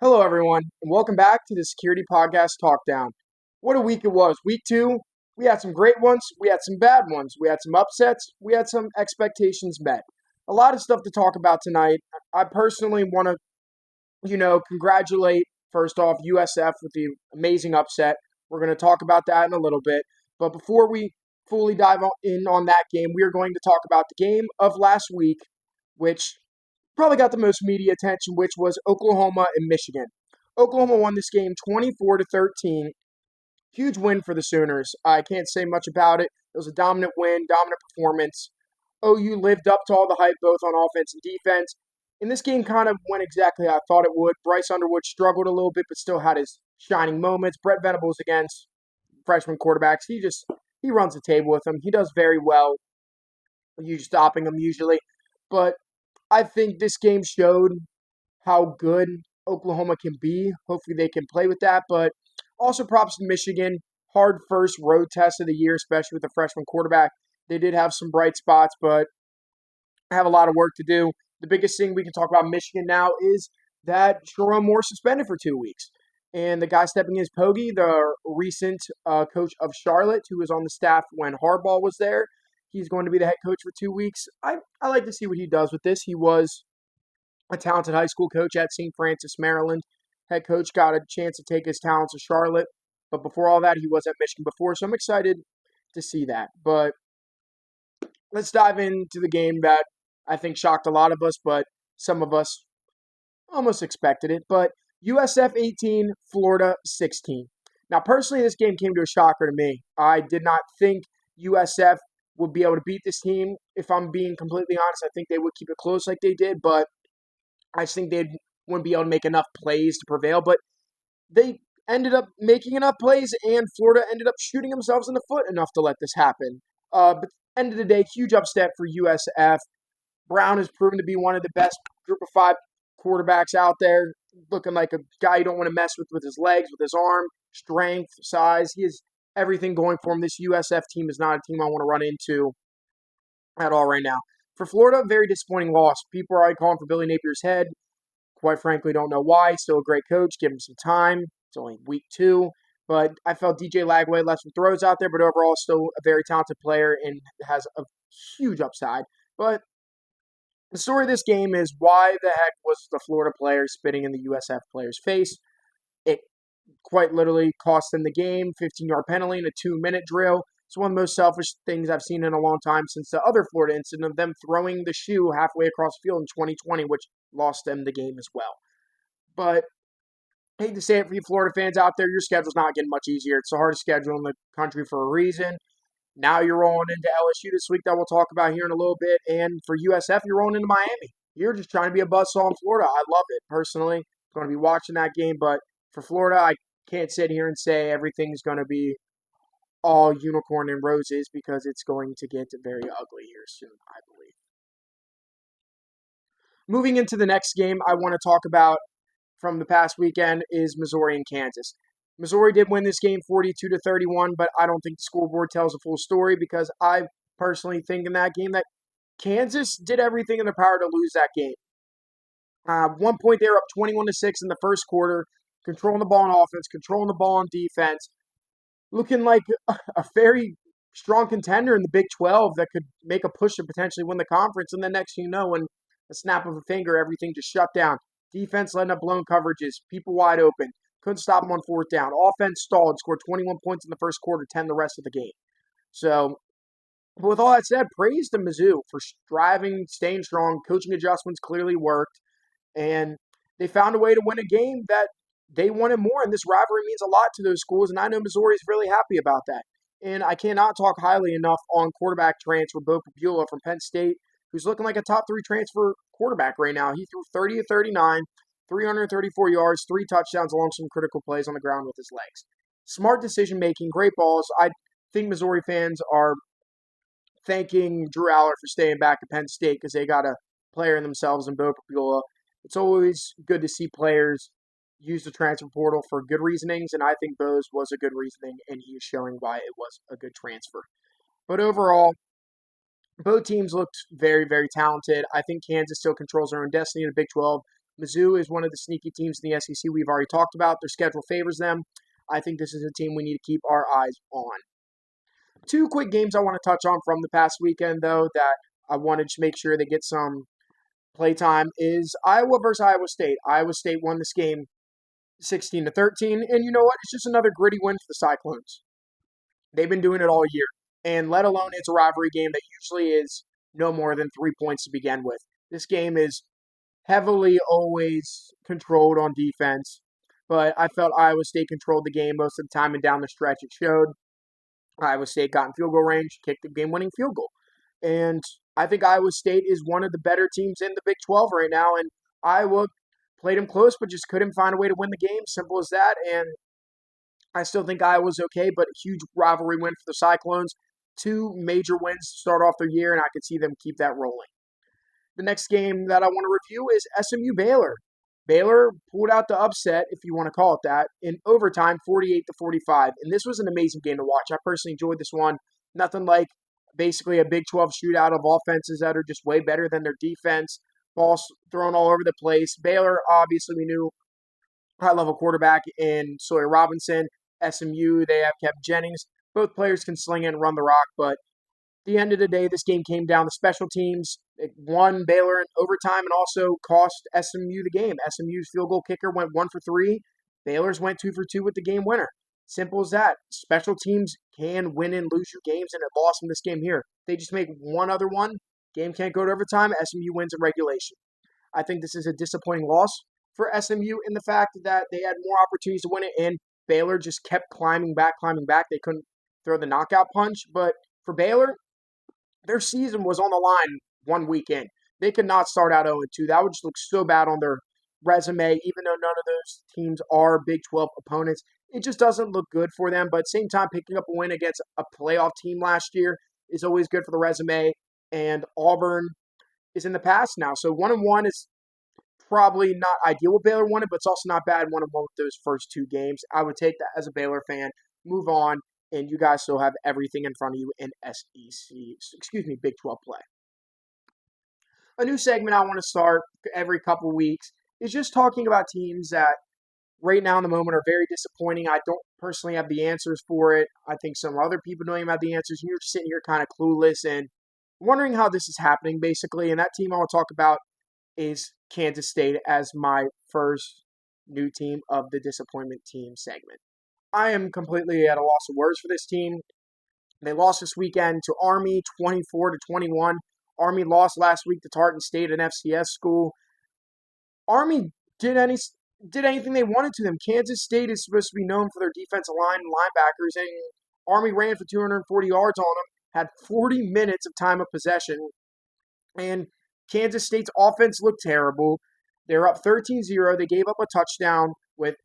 Hello, everyone, and welcome back to the Security Podcast Talkdown. What a week it was. Week two, we had some great ones, we had some bad ones, we had some upsets, we had some expectations met. A lot of stuff to talk about tonight. I personally want to, congratulate, first off, USF with the amazing upset. We're going to talk about that in a little bit. But before we fully in on that game, we are going to talk about the game of last week, which probably got the most media attention, which was Oklahoma and Michigan. Oklahoma won this game 24-13. Huge win for the Sooners. I can't say much about it. It was a dominant win, dominant performance. OU lived up to all the hype, both on offense and defense. And this game kind of went exactly how I thought it would. Bryce Underwood struggled a little bit, but still had his shining moments. Brett Venables against freshman quarterbacks. He runs the table with them. He does very well. You stopping them usually. But I think this game showed how good Oklahoma can be. Hopefully they can play with that. But also props to Michigan. Hard first road test of the year, especially with a freshman quarterback. They did have some bright spots, but have a lot of work to do. The biggest thing we can talk about Michigan now is that Jerome Moore suspended for 2 weeks. And the guy stepping in is Poggi, the recent coach of Charlotte, who was on the staff when Harbaugh was there. He's going to be the head coach for 2 weeks. I like to see what he does with this. He was a talented high school coach at St. Francis, Maryland. Head coach got a chance to take his talents to Charlotte. But before all that, he was at Michigan before. So I'm excited to see that. But let's dive into the game that I think shocked a lot of us, but some of us almost expected it. But USF 18, Florida 16. Now, personally, this game came to a shocker to me. I did not think USF would be able to beat this team. If I'm being completely honest, I think they would keep it close like they did, but I just think they wouldn't be able to make enough plays to prevail. But they ended up making enough plays, and Florida ended up shooting themselves in the foot enough to let this happen. But end of the day, huge upset for USF. Brown has proven to be one of the best group of five quarterbacks out there, looking like a guy you don't want to mess with his legs, with his arm, strength, size. He has everything going for him. This USF team is not a team I want to run into at all right now. For Florida, very disappointing loss. People are already calling for Billy Napier's head. Quite frankly, don't know why. Still a great coach. Give him some time. It's only week two. But I felt DJ Lagway left some throws out there, but overall still a very talented player and has a huge upside. But the story of this game is why the heck was the Florida player spitting in the USF player's face? It quite literally cost them the game, 15-yard penalty and a 2-minute drill. It's one of the most selfish things I've seen in a long time since the other Florida incident of them throwing the shoe halfway across the field in 2020, which lost them the game as well. But I hate to say it for you Florida fans out there, your schedule's not getting much easier. It's the hardest schedule in the country for a reason. Now you're rolling into LSU this week that we'll talk about here in a little bit. And for USF, you're rolling into Miami. You're just trying to be a buzzsaw in Florida. I love it, personally. I'm going to be watching that game. But for Florida, I can't sit here and say everything's going to be all unicorn and roses because it's going to get very ugly here soon, I believe. Moving into the next game I want to talk about from the past weekend is Missouri and Kansas. Missouri did win this game 42-31, but I don't think the scoreboard tells the full story because I personally think in that game that Kansas did everything in their power to lose that game. 1 point they were up 21-6 in the first quarter, controlling the ball on offense, controlling the ball on defense, looking like a very strong contender in the Big 12 that could make a push to potentially win the conference. And then next thing you know, in a snap of a finger, everything just shut down. Defense letting up blown coverages, people wide open. Couldn't stop them on fourth down. Offense stalled, scored 21 points in the first quarter, 10 the rest of the game. So, but with all that said, praise to Mizzou for striving, staying strong. Coaching adjustments clearly worked. And they found a way to win a game that they wanted more. And this rivalry means a lot to those schools. And I know Missouri is really happy about that. And I cannot talk highly enough on quarterback transfer Bo Papula from Penn State, who's looking like a top 3 transfer quarterback right now. He threw 30 of 39. 334 yards, 3 touchdowns, along some critical plays on the ground with his legs. Smart decision-making, great balls. I think Missouri fans are thanking Drew Aller for staying back at Penn State because they got a player in themselves in Bo Papula. It's always good to see players use the transfer portal for good reasonings, and I think Bo's was a good reasoning, and he is showing why it was a good transfer. But overall, both teams looked very, very talented. I think Kansas still controls their own destiny in the Big 12. Mizzou is one of the sneaky teams in the SEC we've already talked about. Their schedule favors them. I think this is a team we need to keep our eyes on. Two quick games I want to touch on from the past weekend, though, that I wanted to make sure they get some playtime is Iowa versus Iowa State. Iowa State won this game 16-13, and you know what? It's just another gritty win for the Cyclones. They've been doing it all year, and let alone it's a rivalry game that usually is no more than 3 points to begin with. This game is heavily always controlled on defense, but I felt Iowa State controlled the game most of the time, and down the stretch it showed. Iowa State got in field goal range, kicked the game-winning field goal. And I think Iowa State is one of the better teams in the Big 12 right now, and Iowa played them close but just couldn't find a way to win the game. Simple as that, and I still think Iowa's okay, but a huge rivalry win for the Cyclones. Two major wins to start off their year, and I could see them keep that rolling. The next game that I want to review is SMU Baylor. Baylor pulled out the upset, if you want to call it that, in overtime, 48-45. And this was an amazing game to watch. I personally enjoyed this one. Nothing like basically a Big 12 shootout of offenses that are just way better than their defense. Balls thrown all over the place. Baylor, obviously, we knew high-level quarterback in Sawyer Robinson. SMU, they have Kevin Jennings. Both players can sling it and run the rock, but the end of the day, this game came down to special teams. It won Baylor in overtime and also cost SMU the game. SMU's field goal kicker went 1 for 3. Baylor's went 2 for 2 with the game winner. Simple as that. Special teams can win and lose you games, and it lost in this game here. They just make one other one. Game can't go to overtime. SMU wins in regulation. I think this is a disappointing loss for SMU in the fact that they had more opportunities to win it, and Baylor just kept climbing back. They couldn't throw the knockout punch. But for Baylor, their season was on the line 1 week in. They could not start out 0-2. That would just look so bad on their resume, even though none of those teams are Big 12 opponents. It just doesn't look good for them. But at the same time, picking up a win against a playoff team last year is always good for the resume. And Auburn is in the past now. So 1-1 is probably not ideal with Baylor won it, but it's also not bad 1-1 with those first two games. I would take that as a Baylor fan, move on, and you guys still have everything in front of you in Big 12 play. A new segment I want to start every couple weeks is just talking about teams that right now in the moment are very disappointing. I don't personally have the answers for it. I think some other people don't even have the answers, and you're just sitting here kind of clueless and wondering how this is happening, basically. And that team I want to talk about is Kansas State as my first new team of the disappointment team segment. I am completely at a loss of words for this team. They lost this weekend to Army 24-21. Army lost last week to Tarleton State, an FCS school. Army did anything they wanted to them. Kansas State is supposed to be known for their defensive line and linebackers, and Army ran for 240 yards on them, had 40 minutes of time of possession, and Kansas State's offense looked terrible. They're up 13-0. They gave up a touchdown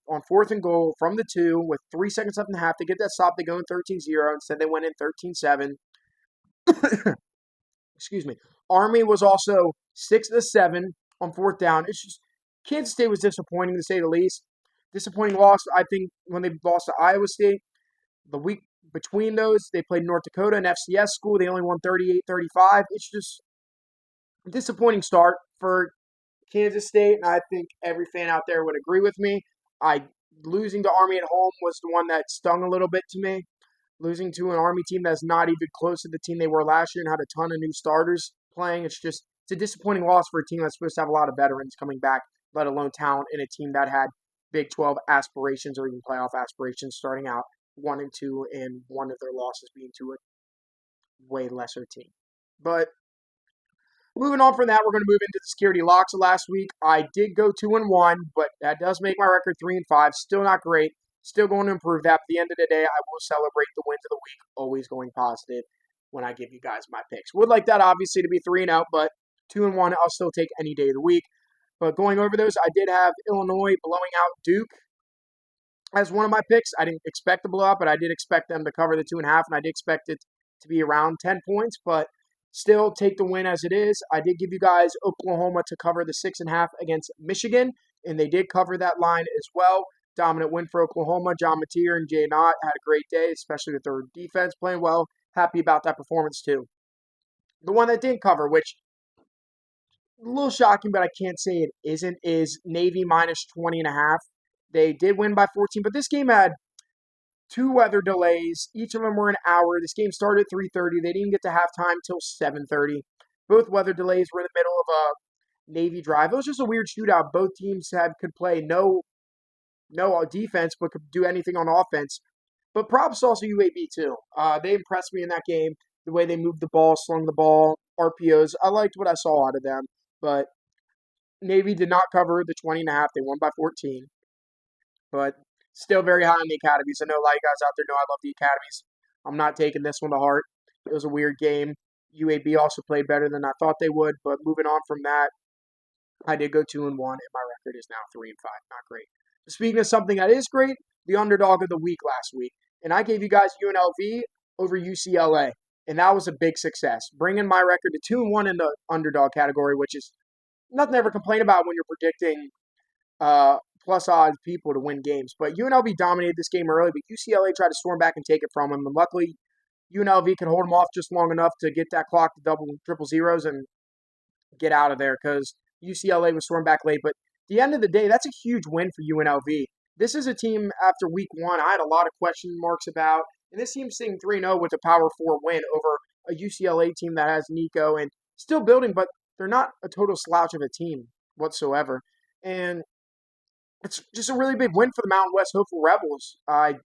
on 4th and goal from the 2 with 3 seconds left in the half. They get that stop. They go in 13-0. Instead, they went in 13-7. Excuse me. Army was also 6-7 on 4th down. It's just Kansas State was disappointing, to say the least. Disappointing loss, I think, when they lost to Iowa State. The week between those, they played North Dakota, an FCS school. They only won 38-35. It's just a disappointing start for Kansas State, and I think every fan out there would agree with me. Losing to Army at home was the one that stung a little bit to me. Losing to an Army team that's not even close to the team they were last year and had a ton of new starters playing. It's a disappointing loss for a team that's supposed to have a lot of veterans coming back, let alone talent, in a team that had Big 12 aspirations or even playoff aspirations starting out 1-2, and one of their losses being to a way lesser team. But moving on from that, we're going to move into the security locks of last week. I did go 2-1, but that does make my record 3-5. Still not great. Still going to improve that. But at the end of the day, I will celebrate the wins of the week. Always going positive when I give you guys my picks. Would like that, obviously, to be 3-0, but 2-1, I'll still take any day of the week. But going over those, I did have Illinois blowing out Duke as one of my picks. I didn't expect to blow out, but I did expect them to cover the 2.5, and I did expect it to be around 10 points. But still, take the win as it is. I did give you guys Oklahoma to cover the 6.5 against Michigan, and they did cover that line as well. Dominant win for Oklahoma. John Mateer and Jay Knott had a great day, especially with their defense playing well. Happy about that performance, too. The one that didn't cover, which a little shocking, but I can't say it isn't, is Navy minus 20.5. They did win by 14, but this game had two weather delays. Each of them were an hour. This game started at 3:30. They didn't get to halftime till 7:30. Both weather delays were in the middle of a Navy drive. It was just a weird shootout. Both teams could play no defense, but could do anything on offense. But props also UAB too. They impressed me in that game. The way they moved the ball, slung the ball, RPOs. I liked what I saw out of them. But Navy did not cover the 20.5. They won by 14. But still very high in the academies. I know a lot of you guys out there know I love the academies. I'm not taking this one to heart. It was a weird game. UAB also played better than I thought they would. But moving on from that, I did go 2-1, and my record is now 3-5. Not great. Speaking of something that is great, the underdog of the week last week, and I gave you guys UNLV over UCLA, and that was a big success, bringing my record to 2-1 in the underdog category, which is nothing to ever complain about when you're predicting plus odds people to win games. But UNLV dominated this game early, but UCLA tried to storm back and take it from them, and luckily UNLV could hold them off just long enough to get that clock to double triple zeros and get out of there because UCLA was stormed back late. But at the end of the day, that's a huge win for UNLV. This is a team after week one I had a lot of question marks about. And this team's sitting 3-0 with a Power 4 win over a UCLA team that has Nico and still building, but they're not a total slouch of a team whatsoever. And it's just a really big win for the Mountain West hopeful Rebels. I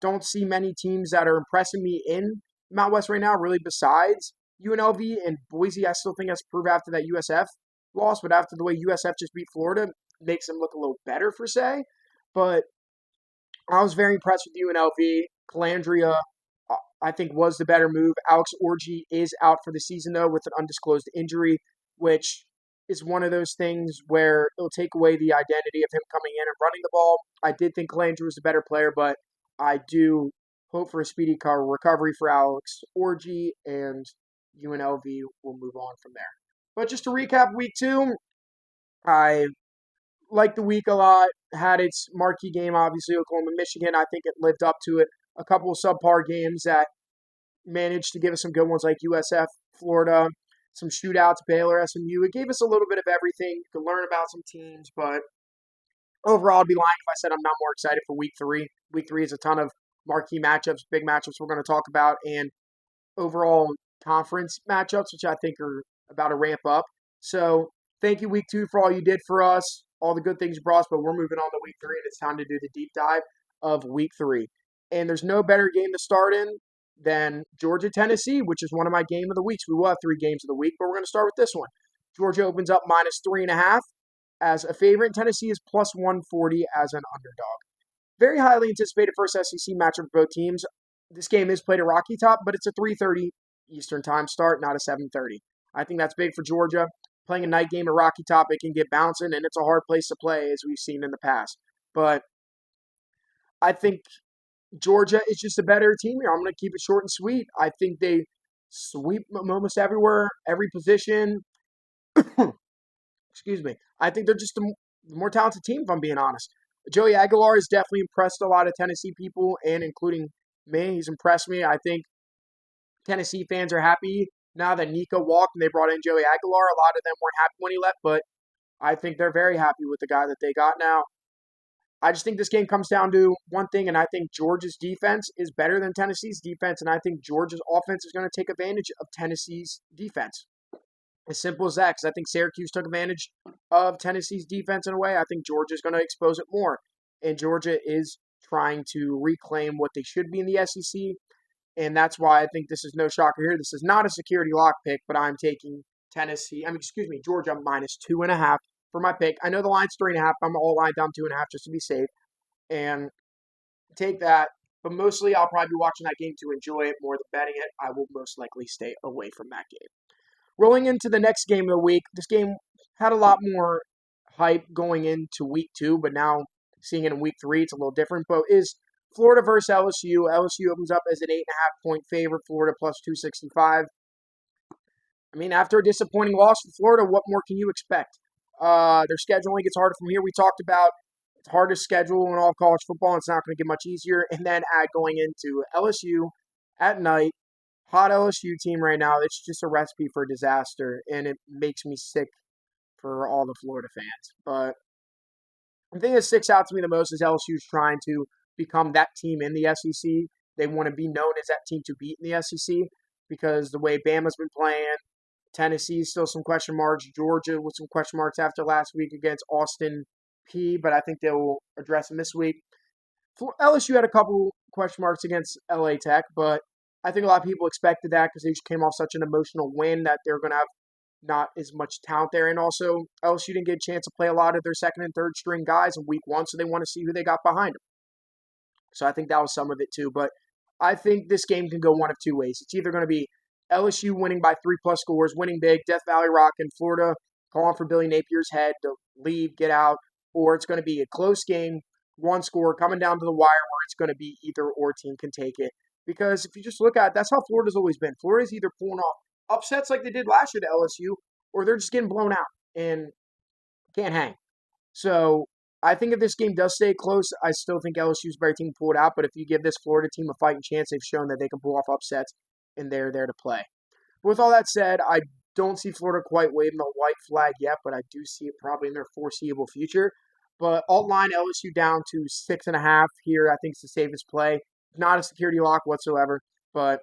don't see many teams that are impressing me in Mountain West right now, really, besides UNLV and Boise. I still think has to prove after that USF loss, but after the way USF just beat Florida, makes them look a little better for say. But I was very impressed with UNLV. Calandria, I think, was the better move. Alex Orji is out for the season, though, with an undisclosed injury, which is one of those things where it'll take away the identity of him coming in and running the ball. I did think Calandria was the better player, but I do hope for a speedy recovery for Alex Orji, and UNLV will move on from there. But just to recap week two, I liked the week a lot. Had its marquee game, obviously, Oklahoma, Michigan. I think it lived up to it. A couple of subpar games that managed to give us some good ones like USF, Florida, some shootouts, Baylor, SMU. It gave us a little bit of everything. You could learn about some teams, but overall, I'd be lying if I said I'm not more excited for week three. Week three is a ton of marquee matchups, big matchups we're going to talk about, and overall conference matchups, which I think are about to ramp up. So thank you, week two, for all you did for us, all the good things you brought us, but we're moving on to week three, and it's time to do the deep dive of week three. And there's no better game to start in than Georgia, Tennessee, which is one of my game of the weeks. We will have 3 games of the week, but we're going to start with this one. Georgia opens up minus 3.5 as a favorite. Tennessee is plus 140 as an underdog. Very highly anticipated first SEC matchup for both teams. This game is played at Rocky Top, but it's a 3:30 Eastern time start, not a 7:30. I think that's big for Georgia. Playing a night game at Rocky Top, it can get bouncing, and it's a hard place to play, as we've seen in the past. But I think Georgia is just a better team here. I'm going to keep it short and sweet. I think they sweep almost everywhere, every position. Excuse me. I think they're just a more talented team, if I'm being honest. Joey Aguilar has definitely impressed a lot of Tennessee people, and including me. He's impressed me. I think Tennessee fans are happy now that Nico walked and they brought in Joey Aguilar. A lot of them weren't happy when he left, but I think they're very happy with the guy that they got now. I just think this game comes down to one thing, and I think Georgia's defense is better than Tennessee's defense, and I think Georgia's offense is going to take advantage of Tennessee's defense. As simple as that, because I think Syracuse took advantage of Tennessee's defense in a way. I think Georgia's going to expose it more, and Georgia is trying to reclaim what they should be in the SEC, and that's why I think this is no shocker here. This is not a security lock pick, but I'm taking Georgia minus 2.5 for my pick. I know the line's 3.5. I'm all lined down 2.5 just to be safe, and take that. But mostly, I'll probably be watching that game to enjoy it more than betting it. I will most likely stay away from that game. Rolling into the next game of the week, this game had a lot more hype going into week two, but now seeing it in week three, it's a little different. But is Florida versus LSU. LSU opens up as an 8.5-point favorite. Florida plus 265. I mean, after a disappointing loss for Florida, what more can you expect? Their scheduling gets harder from here. We talked about it's hard to schedule in all college football. And it's not going to get much easier. And then add going into LSU at night. Hot LSU team right now. It's just a recipe for disaster, and it makes me sick for all the Florida fans. But the thing that sticks out to me the most is LSU's trying to become that team in the SEC. They want to be known as that team to beat in the SEC because the way Bama's been playing, Tennessee still some question marks, Georgia with some question marks after last week against Austin P, but I think they will address them this week. LSU had a couple question marks against LA Tech, but I think a lot of people expected that because they just came off such an emotional win that they're going to have not as much talent there. And also, LSU didn't get a chance to play a lot of their second and third string guys in week one, so they want to see who they got behind them. So I think that was some of it too. But I think this game can go one of two ways. It's either going to be LSU winning by 3+ scores, winning big, Death Valley Rock in Florida, calling for Billy Napier's head to leave, get out, or it's going to be a close game, one score coming down to the wire where it's going to be either or team can take it. Because if you just look at it, that's how Florida's always been. Florida's either pulling off upsets like they did last year to LSU, or they're just getting blown out and can't hang. So I think if this game does stay close, I still think LSU's a better team to pull it out. But if you give this Florida team a fighting chance, they've shown that they can pull off upsets, and they're there to play. With all that said, I don't see Florida quite waving the white flag yet, but I do see it probably in their foreseeable future. But alt line LSU down to 6.5 here, I think is the safest play. Not a security lock whatsoever, but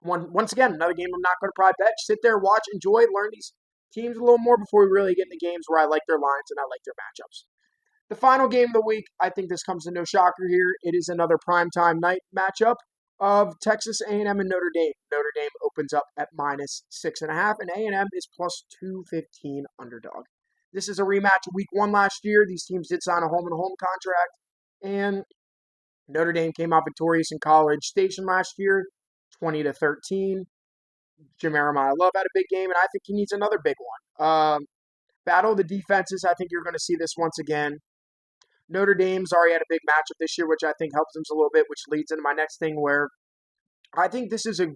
once again, another game I'm not going to probably bet. Sit there, watch, enjoy, learn these teams a little more before we really get in the games where I like their lines and I like their matchups. The final game of the week, I think this comes to no shocker here. It is another primetime night matchup of Texas A&M and Notre Dame. Notre Dame opens up at -6.5, and A&M is +215 underdog. This is a rematch of week one last year. These teams did sign a home-and-home contract, and Notre Dame came out victorious in College Station last year, 20-13. Jeremiah Love had a big game, and I think he needs another big one. Battle of the defenses, I think you're going to see this once again. Notre Dame's already had a big matchup this year, which I think helps them a little bit, which leads into my next thing where I think this is a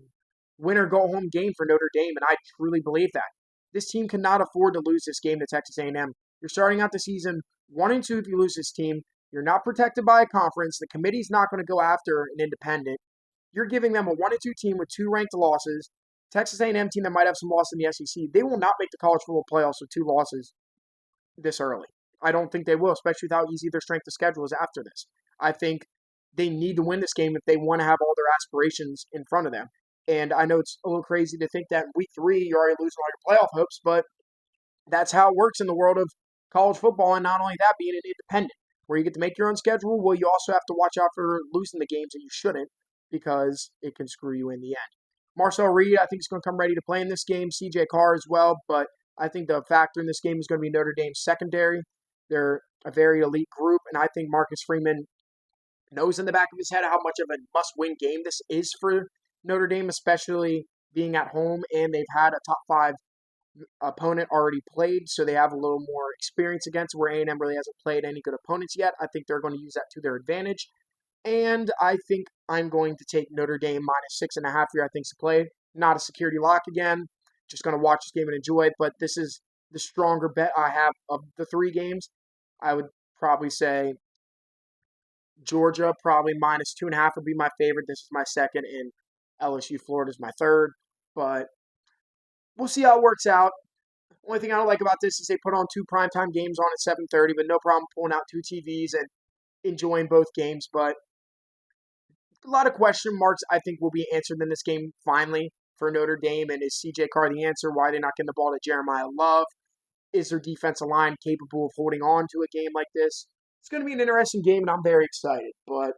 win-or-go-home game for Notre Dame, and I truly believe that. This team cannot afford to lose this game to Texas A&M. You're starting out the season 1-2 if you lose this team. You're not protected by a conference. The committee's not going to go after an independent. You're giving them a 1-2 team with 2 ranked losses. Texas A&M team that might have some loss in the SEC. They will not make the college football playoffs with 2 losses this early. I don't think they will, especially with how easy their strength of schedule is after this. I think they need to win this game if they want to have all their aspirations in front of them. And I know it's a little crazy to think that in week 3 you're already losing all your playoff hopes, but that's how it works in the world of college football. And not only that, being an independent, where you get to make your own schedule, well, you also have to watch out for losing the games that you shouldn't because it can screw you in the end. Marcel Reed, I think, is going to come ready to play in this game. CJ Carr as well, but I think the factor in this game is going to be Notre Dame's secondary. They're a very elite group, and I think Marcus Freeman knows in the back of his head how much of a must-win game this is for Notre Dame, especially being at home, and they've had a top 5 opponent already played, so they have a little more experience against where A&M really hasn't played any good opponents yet. I think they're going to use that to their advantage, and I think I'm going to take Notre Dame -6.5 here. I think to play. Not a security lock again. Just going to watch this game and enjoy it, but this is the stronger bet I have of the 3 games. I would probably say Georgia, probably -2.5 would be my favorite. This is my second, and LSU Florida is my third. But we'll see how it works out. Only thing I don't like about this is they put on 2 primetime games on at 7:30, but no problem pulling out 2 TVs and enjoying both games. But a lot of question marks I think will be answered in this game finally for Notre Dame. And is CJ Carr the answer? Why are they not getting the ball to Jeremiah Love? Is their defensive line capable of holding on to a game like this? It's going to be an interesting game, and I'm very excited. But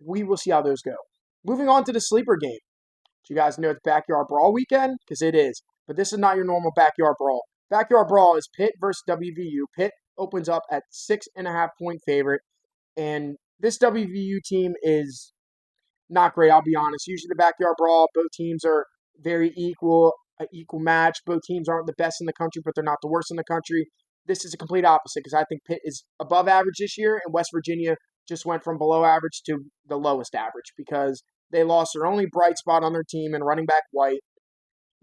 we will see how those go. Moving on to the sleeper game. Do you guys know it's Backyard Brawl weekend? Because it is. But this is not your normal Backyard Brawl. Backyard Brawl is Pitt versus WVU. Pitt opens up at 6.5-point favorite. And this WVU team is not great, I'll be honest. Usually the Backyard Brawl, both teams are very equal, an equal match. Both teams aren't the best in the country, but they're not the worst in the country. This is a complete opposite because I think Pitt is above average this year, and West Virginia just went from below average to the lowest average because they lost their only bright spot on their team and running back White,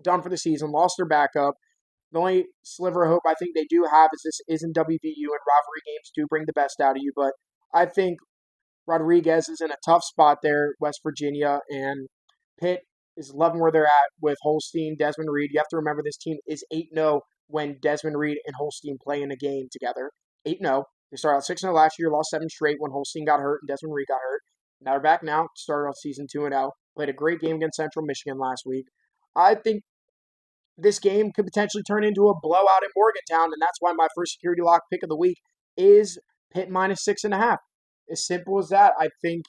done for the season, lost their backup. The only sliver of hope I think they do have is this isn't WVU, and rivalry games do bring the best out of you, but I think Rodriguez is in a tough spot there, West Virginia, and Pitt is loving where they're at with Holstein, Desmond Reed. You have to remember this team is 8-0 when Desmond Reed and Holstein play in a game together. 8-0. They started out 6-0 last year, lost 7 straight when Holstein got hurt and Desmond Reed got hurt. Now they're back now, started off season 2-0. Played a great game against Central Michigan last week. I think this game could potentially turn into a blowout in Morgantown, and that's why my first security lock pick of the week is Pitt minus 6.5. As simple as that. I think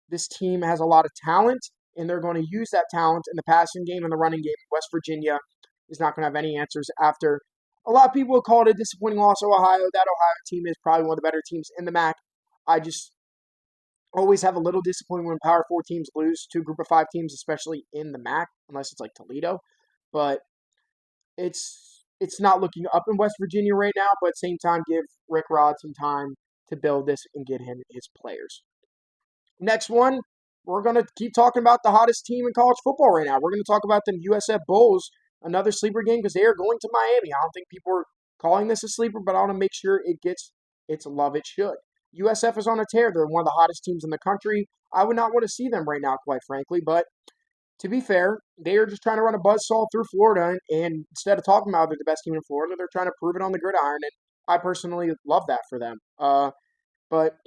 this team has a lot of talent, and they're going to use that talent in the passing game and the running game. West Virginia is not going to have any answers after. A lot of people have called it a disappointing loss to Ohio. That Ohio team is probably one of the better teams in the MAC. I just always have a little disappointment when Power 4 teams lose to a group of 5 teams, especially in the MAC, unless it's like Toledo. But it's not looking up in West Virginia right now, but at the same time, give Rick Rod some time to build this and get him his players. Next one, we're going to keep talking about the hottest team in college football right now. We're going to talk about the USF Bulls, another sleeper game because they are going to Miami. I don't think people are calling this a sleeper, but I want to make sure it gets its love it should. USF is on a tear. They're one of the hottest teams in the country. I would not want to see them right now, quite frankly, but to be fair, they are just trying to run a buzzsaw through Florida, and instead of talking about they're the best team in Florida, they're trying to prove it on the gridiron, and I personally love that for them. But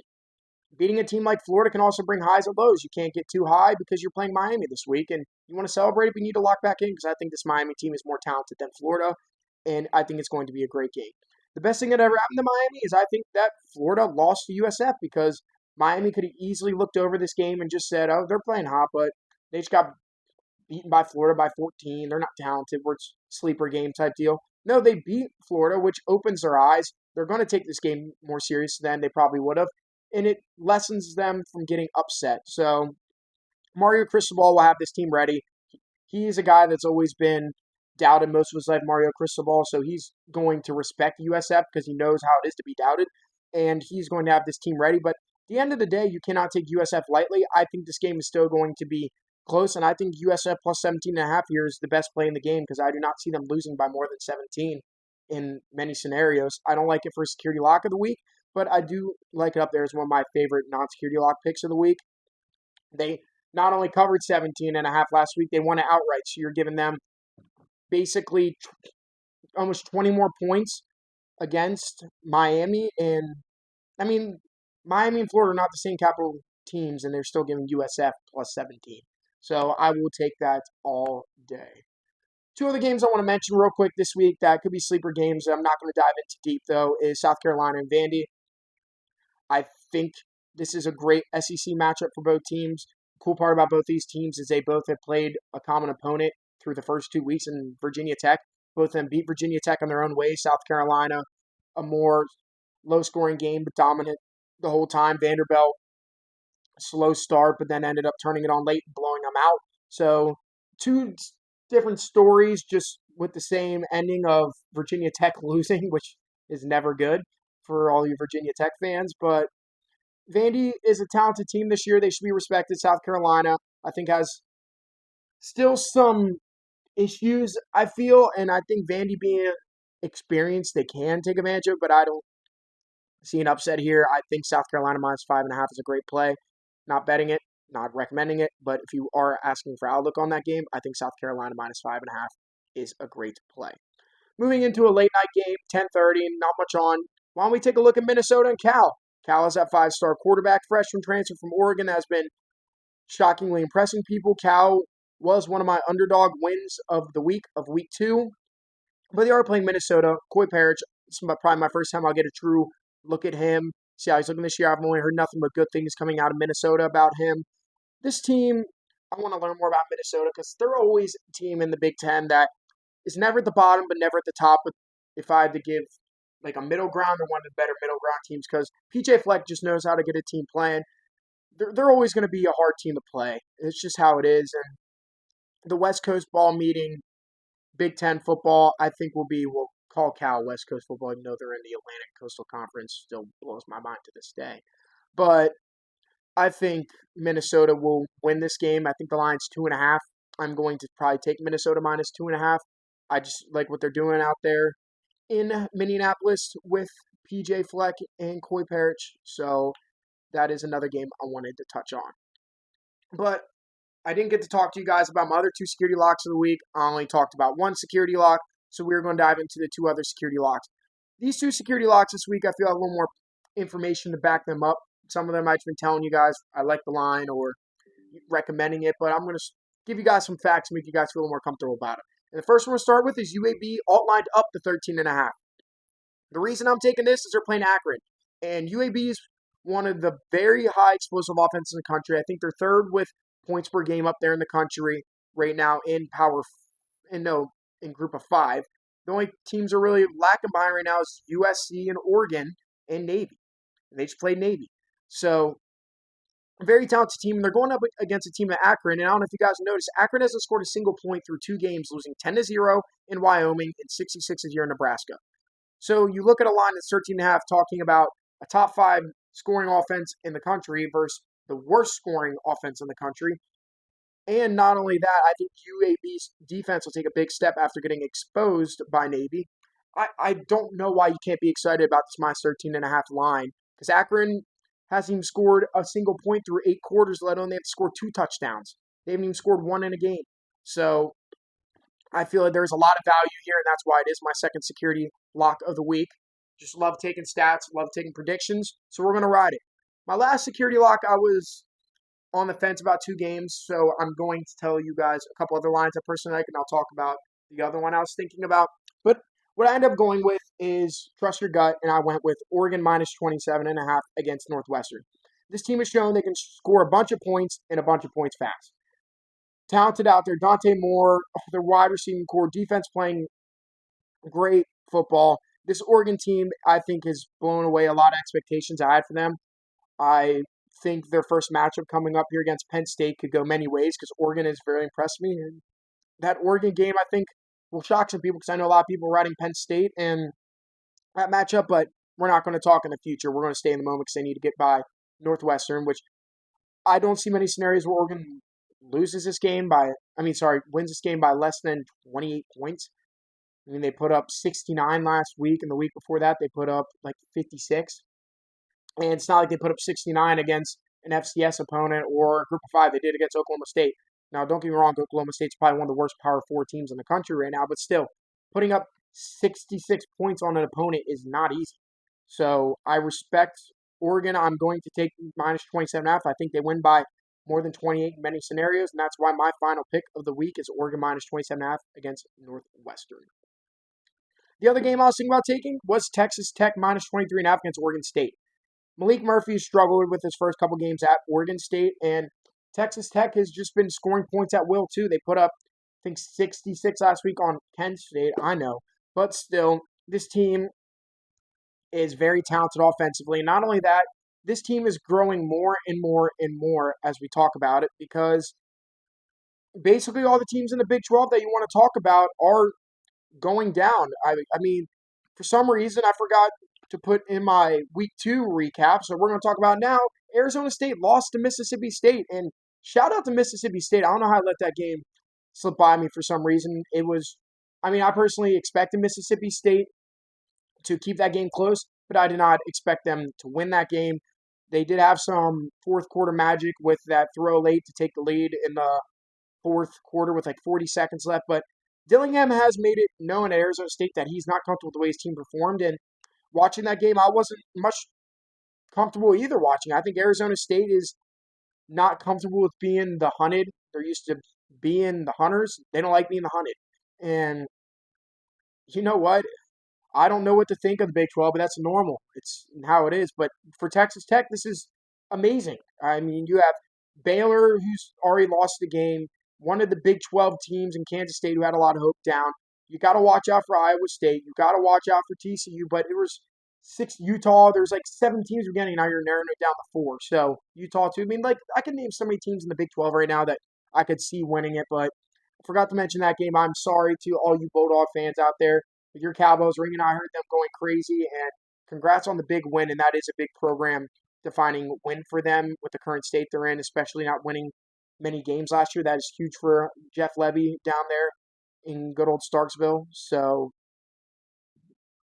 beating a team like Florida can also bring highs and lows. You can't get too high because you're playing Miami this week, and you want to celebrate it, but you need to lock back in because I think this Miami team is more talented than Florida, and I think it's going to be a great game. The best thing that ever happened to Miami is I think that Florida lost to USF because Miami could have easily looked over this game and just said, oh, they're playing hot, but they just got beaten by Florida by 14. They're not talented. We're sleeper game type deal. No, they beat Florida, which opens their eyes. They're going to take this game more serious than they probably would have, and it lessens them from getting upset. So Mario Cristobal will have this team ready. He's a guy that's always been doubted most of his life, Mario Cristobal, so he's going to respect USF because he knows how it is to be doubted, and he's going to have this team ready. But at the end of the day, you cannot take USF lightly. I think this game is still going to be close, and I think USF plus 17.5 here is the best play in the game because I do not see them losing by more than 17 in many scenarios. I don't like it for a security lock of the week, but I do like it up there as one of my favorite non-security lock picks of the week. They not only covered 17.5 last week, they won it outright, so you're giving them basically almost 20 more points against Miami, and I mean, Miami and Florida are not the same capital teams, and they're still giving USF plus 17. So I will take that all day. 2 other games I want to mention real quick this week that could be sleeper games. I'm not going to dive into deep, though, is South Carolina and Vandy. I think this is a great SEC matchup for both teams. The cool part about both these teams is they both have played a common opponent through the first 2 weeks in Virginia Tech. Both of them beat Virginia Tech on their own way. South Carolina, a more low-scoring game, but dominant the whole time. Vanderbilt, slow start, but then ended up turning it on late and blowing them out. So 2 different stories, just with the same ending of Virginia Tech losing, which is never good for all you Virginia Tech fans. But Vandy is a talented team this year. They should be respected. South Carolina, I think, has still some issues, I feel, and I think Vandy being experienced, they can take advantage of, but I don't see an upset here. I think South Carolina minus 5.5 is a great play. Not betting it, not recommending it, but if you are asking for outlook on that game, I think South Carolina minus 5.5 is a great play. Moving into a late night game, 10:30, not much on. Why don't we take a look at Minnesota and Cal? Cal has that 5-star quarterback, freshman transfer from Oregon, that has been shockingly impressing people. Cal was one of my underdog wins of the week, of week 2, but they are playing Minnesota. Coy Parrish, this is probably my first time I'll get a true look at him. See how he's looking this year. I've only heard nothing but good things coming out of Minnesota about him. This team, I want to learn more about Minnesota because they're always a team in the Big Ten that is never at the bottom but never at the top. But if I had to give like a middle ground, they're one of the better middle ground teams because PJ Fleck just knows how to get a team playing. They're always going to be a hard team to play. It's just how it is. And the West Coast ball meeting, Big Ten football, I think we'll call Cal West Coast football, even though they're in the Atlantic Coastal Conference. Still blows my mind to this day. But I think Minnesota will win this game. I think the line's 2.5. I'm going to probably take Minnesota minus 2.5. I just like what they're doing out there in Minneapolis with PJ Fleck and Coy Parrish. So that is another game I wanted to touch on. But I didn't get to talk to you guys about my other 2 security locks of the week. I only talked about 1 security lock. So we're going to dive into the two other security locks. These two security locks this week, I feel I have a little more information to back them up. Some of them I've been telling you guys I like the line or recommending it, but I'm going to give you guys some facts and make you guys feel a little more comfortable about it. And the first one we'll start with is UAB alt lined up to 13.5. The reason I'm taking this is they're playing Akron, and UAB is one of the very high explosive offenses in the country. I think they're third with points per game up there in the country right now in in group of five. The only teams are really lacking behind right now is USC and Oregon and Navy. And they just played Navy. So, a very talented team. They're going up against a team at Akron. And I don't know if you guys noticed, Akron hasn't scored a single point through 2 games, losing 10-0 in Wyoming and 66-0 in Nebraska. So, you look at a line that's 13.5 talking about a top 5 scoring offense in the country versus the worst scoring offense in the country. And not only that, I think UAB's defense will take a big step after getting exposed by Navy. I don't know why you can't be excited about this minus 13.5 line, because Akron hasn't even scored a single point through 8 quarters, let alone they have to score 2 touchdowns. They haven't even scored 1 in a game. So I feel like there's a lot of value here, and that's why it is my second security lock of the week. Just love taking stats, love taking predictions, so we're going to ride it. My last security lock, I was on the fence about 2 games, so I'm going to tell you guys a couple other lines I personally like, and I'll talk about the other one I was thinking about. But what I ended up going with is trust your gut, and I went with Oregon minus 27.5 against Northwestern. This team has shown they can score a bunch of points and a bunch of points fast. Talented out there, Dante Moore, their wide receiving core, defense playing great football. This Oregon team, I think, has blown away a lot of expectations I had for them. I think their first matchup coming up here against Penn State could go many ways because Oregon has very impressed me. And that Oregon game, I think, will shock some people because I know a lot of people riding Penn State and that matchup, but we're not going to talk in the future. We're going to stay in the moment because they need to get by Northwestern, which I don't see many scenarios where Oregon wins this game by less than 28 points. I mean, they put up 69 last week, and the week before that, they put up like 56. And it's not like they put up 69 against an FCS opponent or a group of 5 they did against Oklahoma State. Now, don't get me wrong, Oklahoma State's probably one of the worst Power 4 teams in the country right now, but still, putting up 66 points on an opponent is not easy. So I respect Oregon. I'm going to take minus 27.5. I think they win by more than 28 in many scenarios, and that's why my final pick of the week is Oregon minus 27.5 against Northwestern. The other game I was thinking about taking was Texas Tech minus 23.5 against Oregon State. Malik Murphy struggled with his first couple games at Oregon State, and Texas Tech has just been scoring points at will, too. They put up, I think, 66 last week on Kent State, I know. But still, this team is very talented offensively. Not only that, this team is growing more and more and more as we talk about it because basically all the teams in the Big 12 that you want to talk about are going down. I mean, for some reason, I forgot to put in my week 2 recap, so we're going to talk about now. Arizona State lost to Mississippi State, and shout out to Mississippi State. I don't know how I let that game slip by me for some reason. I personally expected Mississippi State to keep that game close, but I did not expect them to win that game. They did have some fourth quarter magic with that throw late to take the lead in the fourth quarter with like 40 seconds left, but Dillingham has made it known at Arizona State that he's not comfortable with the way his team performed, and watching that game, I wasn't much comfortable either watching. I think Arizona State is not comfortable with being the hunted. They're used to being the hunters. They don't like being the hunted. And you know what? I don't know what to think of the Big 12, but that's normal. It's how it is. But for Texas Tech, this is amazing. I mean, you have Baylor, who's already lost the game, one of the Big 12 teams in Kansas State who had a lot of hope down. You got to watch out for Iowa State. You got to watch out for TCU. But there was 6 Utah. There's like 7 teams beginning. Now you're narrowing it down to 4. So Utah too. I mean, like I can name so many teams in the Big 12 right now that I could see winning it. But I forgot to mention that game. I'm sorry to all you Bulldog fans out there. With your Cowboys ringing, I heard them going crazy. And congrats on the big win. And that is a big program defining win for them with the current state they're in, especially not winning many games last year. That is huge for Jeff Levy down there in good old Starksville. So,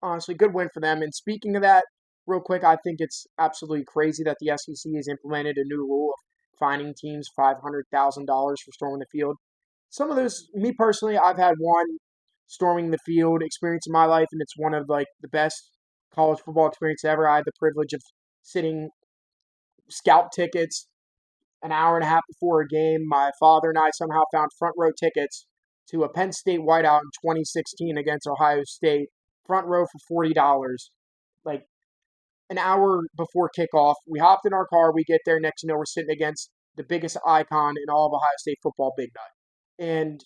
honestly, good win for them. And speaking of that, real quick, I think it's absolutely crazy that the SEC has implemented a new rule of fining teams $500,000 for storming the field. Some of those, me personally, I've had one storming the field experience in my life, and it's one of like the best college football experience ever. I had the privilege of sitting scalp tickets an hour and a half before a game. My father and I somehow found front row tickets to a Penn State whiteout in 2016 against Ohio State. Front row for $40. Like an hour before kickoff, we hopped in our car. We get there. Next, we're sitting against the biggest icon in all of Ohio State football, Big Nut, and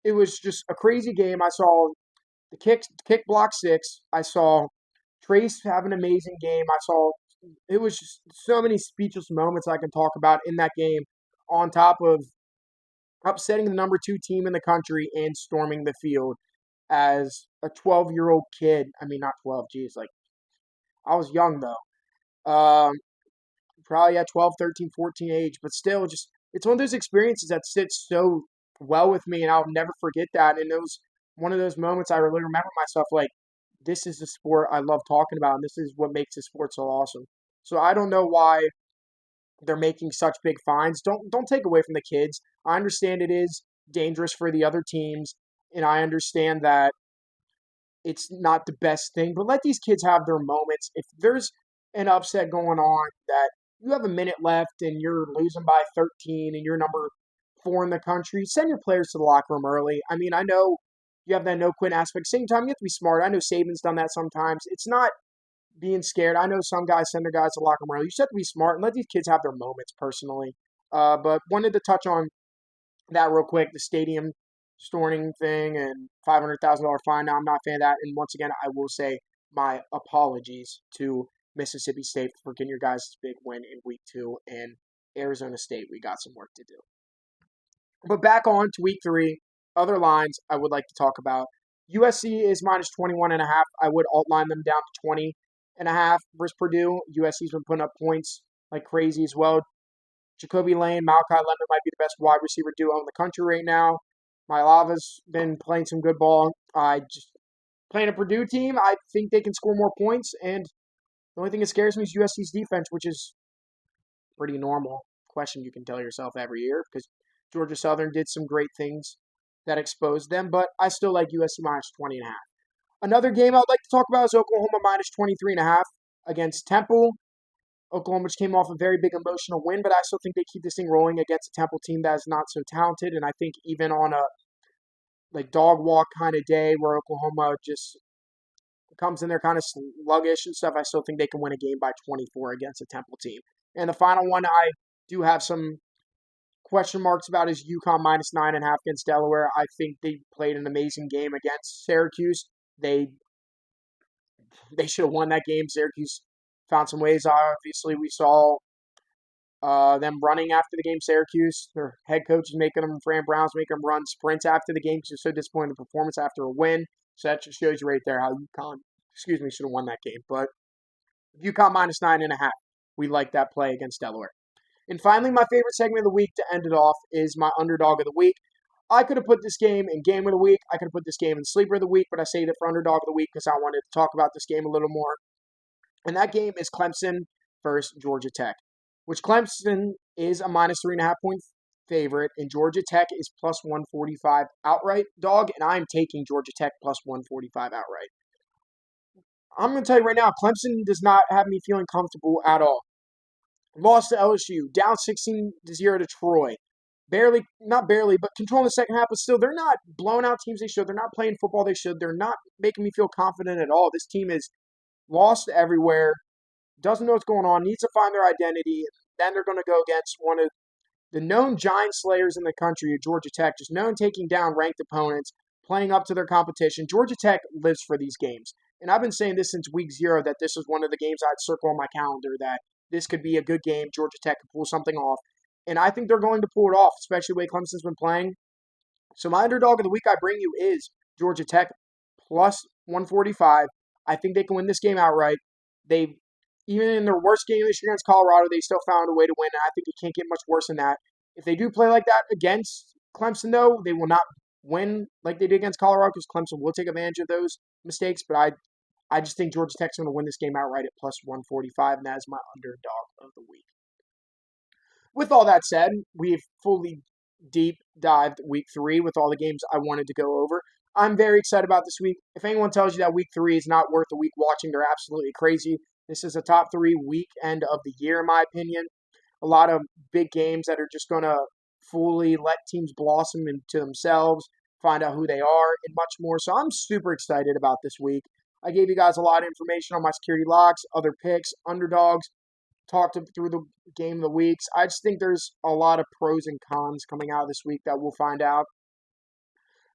it was just a crazy game. I saw the kick block six. I saw Trace have an amazing game. I saw it was just so many speechless moments I can talk about in that game, on top of upsetting the number 2 team in the country and storming the field as a 12-year-old kid. I mean, not 12, geez, like I was young though. Probably at 12, 13, 14 age, but still just it's one of those experiences that sits so well with me and I'll never forget that. And it was one of those moments I really remember myself like, this is the sport I love talking about, and this is what makes this sport so awesome. So I don't know why they're making such big fines. Don't take away from the kids. I understand it is dangerous for the other teams, and I understand that it's not the best thing, but let these kids have their moments. If there's an upset going on that you have a minute left and you're losing by 13 and you're number 4 in the country, send your players to the locker room early. I mean, I know you have that no quit aspect. Same time, you have to be smart. I know Saban's done that sometimes. It's not being scared. I know some guys send their guys to the locker room early. You just have to be smart and let these kids have their moments personally. But wanted to touch on that real quick, the stadium storming thing and $500,000 fine. Now, I'm not a fan of that. And once again, I will say my apologies to Mississippi State for getting your guys' big win in week 2. And Arizona State, we got some work to do. But back on to week 3, other lines I would like to talk about. USC is minus 21.5. I would outline them down to 20.5 versus Purdue. USC's been putting up points like crazy as well. Jacoby Lane, Malachi Leonard might be the best wide receiver duo in the country right now. Lava's been playing some good ball. Playing a Purdue team, I think they can score more points. And the only thing that scares me is USC's defense, which is pretty normal question you can tell yourself every year because Georgia Southern did some great things that exposed them. But I still like USC minus 20.5. Another game I'd like to talk about is Oklahoma minus 23.5 against Temple. Oklahoma just came off a very big emotional win, but I still think they keep this thing rolling against a Temple team that is not so talented. And I think even on a dog walk kind of day where Oklahoma just comes in there kind of sluggish and stuff, I still think they can win a game by 24 against a Temple team. And the final one I do have some question marks about is UConn minus 9.5 against Delaware. I think they played an amazing game against Syracuse. They should have won that game. Syracuse found some ways. Obviously, we saw them running after the game. Syracuse, their head coach is making them, Fran Brown's making them run sprints after the game because they're so disappointed in the performance after a win. So that just shows you right there how UConn, should have won that game. But UConn minus 9.5. We like that play against Delaware. And finally, my favorite segment of the week to end it off is my underdog of the week. I could have put this game in game of the week. I could have put this game in sleeper of the week, but I saved it for underdog of the week because I wanted to talk about this game a little more. And that game is Clemson versus Georgia Tech, which Clemson is a minus 3.5 point favorite, and Georgia Tech is plus 145 outright dog, and I'm taking Georgia Tech plus 145 outright. I'm going to tell you right now, Clemson does not have me feeling comfortable at all. Lost to LSU, down 16-0 to Troy. Not barely, but controlling the second half, but still, they're not blowing out teams they should. They're not playing football they should. They're not making me feel confident at all. This team is lost everywhere, doesn't know what's going on, needs to find their identity. Then they're going to go against one of the known giant slayers in the country, Georgia Tech, just known taking down ranked opponents, playing up to their competition. Georgia Tech lives for these games. And I've been saying this since week 0 that this is one of the games I'd circle on my calendar, that this could be a good game. Georgia Tech could pull something off. And I think they're going to pull it off, especially the way Clemson's been playing. So my underdog of the week I bring you is Georgia Tech plus 145. I think they can win this game outright. Even in their worst game this year against Colorado, they still found a way to win, and I think it can't get much worse than that. If they do play like that against Clemson, though, they will not win like they did against Colorado because Clemson will take advantage of those mistakes. But I just think Georgia Tech's going to win this game outright at plus 145, and that is my underdog of the week. With all that said, we've fully deep dived week 3 with all the games I wanted to go over. I'm very excited about this week. If anyone tells you that week 3 is not worth a week watching, they're absolutely crazy. This is a top 3 weekend of the year, in my opinion. A lot of big games that are just going to fully let teams blossom into themselves, find out who they are, and much more. So I'm super excited about this week. I gave you guys a lot of information on my security locks, other picks, underdogs, talked through the game of the weeks. I just think there's a lot of pros and cons coming out this week that we'll find out.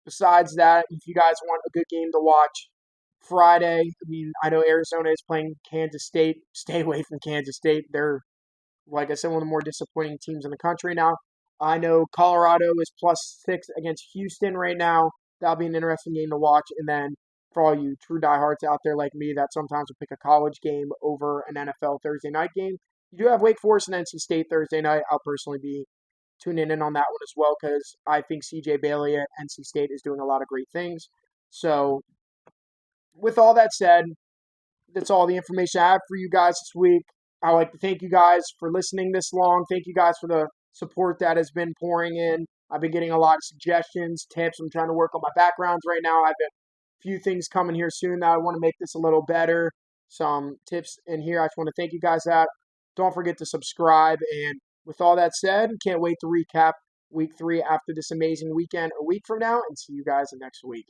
Besides that, if you guys want a good game to watch, Friday, I know Arizona is playing Kansas State. Stay away from Kansas State. They're, like I said, one of the more disappointing teams in the country now. I know Colorado is +6 against Houston right now. That'll be an interesting game to watch. And then for all you true diehards out there like me that sometimes will pick a college game over an NFL Thursday night game, you do have Wake Forest and NC State Thursday night. I'll personally be tuning in on that one as well because I think CJ Bailey at NC State is doing a lot of great things. So, with all that said, that's all the information I have for you guys this week. I'd like to thank you guys for listening this long. Thank you guys for the support that has been pouring in. I've been getting a lot of suggestions, tips. I'm trying to work on my backgrounds right now. I've got a few things coming here soon that I want to make this a little better. Some tips in here. I just want to thank you guys out. Don't forget to subscribe. And with all that said, can't wait to recap week 3 after this amazing weekend a week from now and see you guys next week.